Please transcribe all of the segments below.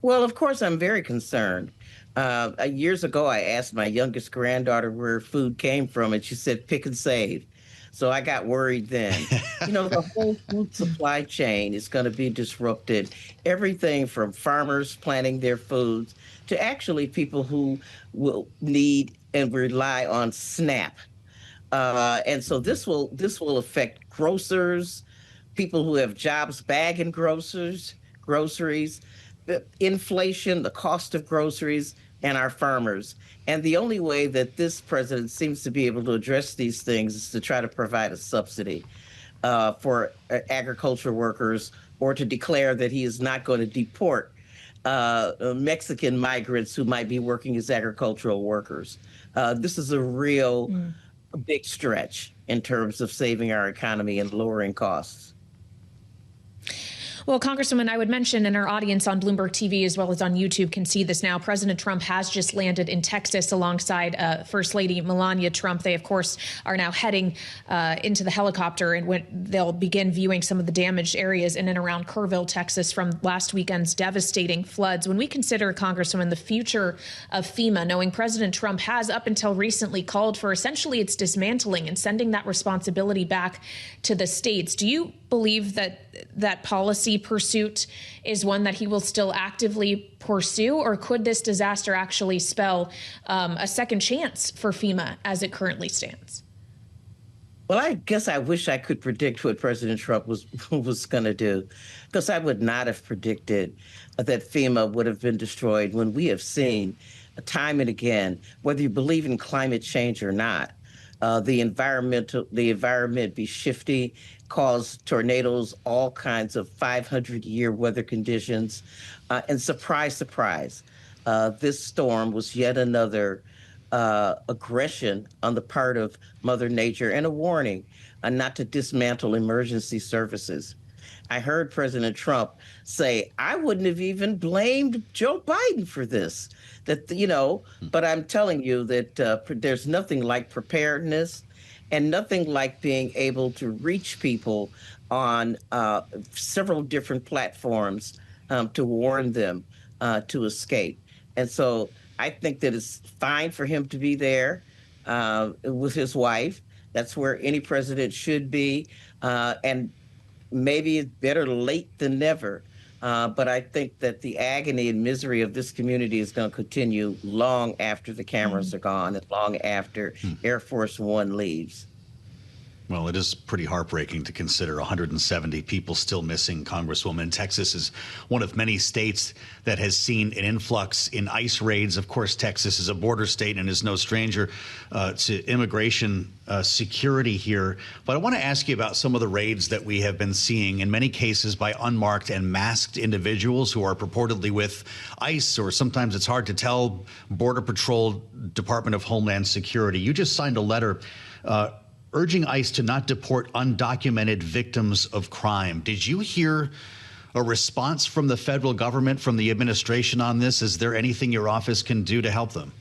Well, of course, I'm very concerned. Years ago, I asked my youngest granddaughter where food came from, and she said, pick and save. So I got worried then. The whole food supply chain is going to be disrupted. Everything from farmers planting their foods to actually people who will need and rely on SNAP. And so this will affect grocers, people who have jobs bagging groceries, the inflation, the cost of groceries, and our farmers. And the only way that this president seems to be able to address these things is to try to provide a subsidy for agriculture workers, or to declare that he is not going to deport Mexican migrants who might be working as agricultural workers. This is a real big stretch in terms of saving our economy and lowering costs. Well, Congresswoman, I would mention, and our audience on Bloomberg TV as well as on YouTube can see this now, President Trump has just landed in Texas alongside First Lady Melania Trump. They, of course, are now heading into the helicopter, and they'll begin viewing some of the damaged areas in and around Kerrville, Texas, from last weekend's devastating floods. When we consider, Congresswoman, the future of FEMA, knowing President Trump has up until recently called for essentially its dismantling and sending that responsibility back to the states, do you believe that that policy pursuit is one that he will still actively pursue, or could this disaster actually spell a second chance for FEMA as it currently stands? Well, I guess I wish I could predict what President Trump was going to do, because I would not have predicted that FEMA would have been destroyed when we have seen time and again, whether you believe in climate change or not, the environment be shifty, cause tornadoes, all kinds of 500-year weather conditions, and surprise, surprise, this storm was yet another aggression on the part of Mother Nature, and a warning not to dismantle emergency services. I heard President Trump say, I wouldn't have even blamed Joe Biden for this. But I'm telling you that there's nothing like preparedness, and nothing like being able to reach people on several different platforms to warn them to escape. And so I think that it's fine for him to be there with his wife. That's where any president should be. And maybe it's better late than never. But I think that the agony and misery of this community is going to continue long after the cameras are gone, and long after Air Force One leaves. Well, it is pretty heartbreaking to consider 170 people still missing, Congresswoman. Texas is one of many states that has seen an influx in ICE raids. Of course, Texas is a border state and is no stranger to immigration security here. But I want to ask you about some of the raids that we have been seeing, in many cases by unmarked and masked individuals who are purportedly with ICE, or sometimes it's hard to tell, Border Patrol, Department of Homeland Security. You just signed a letter urging ICE to not deport undocumented victims of crime. Did you hear a response from the federal government, from the administration on this? Is there anything your office can do to help them?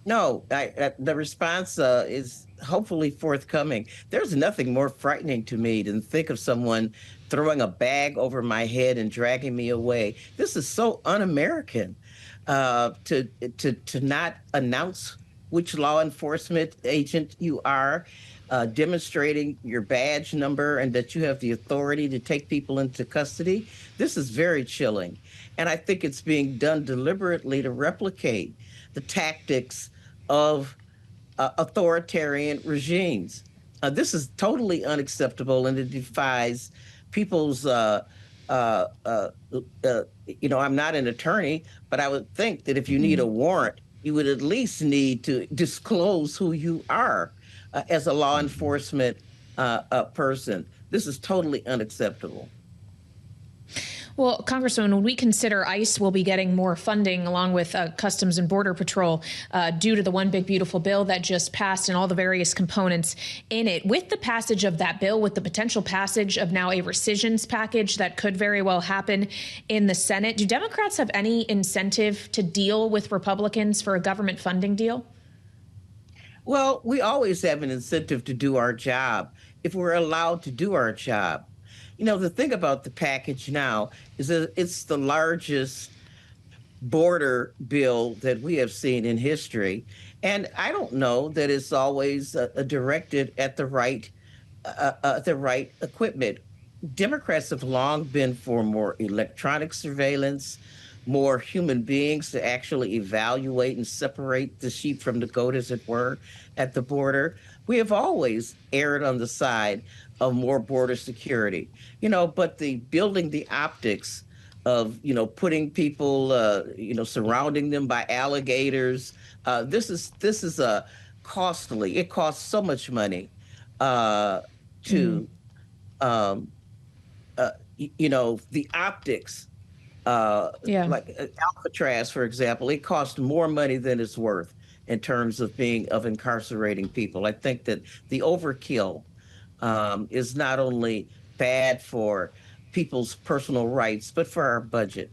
No, the response is hopefully forthcoming. There's nothing more frightening to me than think of someone throwing a bag over my head and dragging me away. This is so un-American, to not announce which law enforcement agent you are, demonstrating your badge number, and that you have the authority to take people into custody. This is very chilling. And I think it's being done deliberately to replicate the tactics of authoritarian regimes. This is totally unacceptable, and it defies people's, I'm not an attorney, but I would think that if you need a warrant, you would at least need to disclose who you are as a law enforcement person. This is totally unacceptable. Well, Congresswoman, when we consider ICE will be getting more funding along with Customs and Border Patrol due to the One Big Beautiful Bill that just passed and all the various components in it, with the passage of that bill, with the potential passage of now a rescissions package that could very well happen in the Senate, do Democrats have any incentive to deal with Republicans for a government funding deal? Well, we always have an incentive to do our job if we're allowed to do our job. The thing about the package now is that it's the largest border bill that we have seen in history. And I don't know that it's always directed at the right equipment. Democrats have long been for more electronic surveillance, more human beings to actually evaluate and separate the sheep from the goat, as it were, at the border. We have always erred on the side of more border security, but the building the optics of, putting people, surrounding them by alligators. This is a costly. It costs so much money uh, Mm, to the optics, yeah. like Alcatraz, for example, it costs more money than it's worth in terms of incarcerating people. I think that the overkill is not only bad for people's personal rights, but for our budget.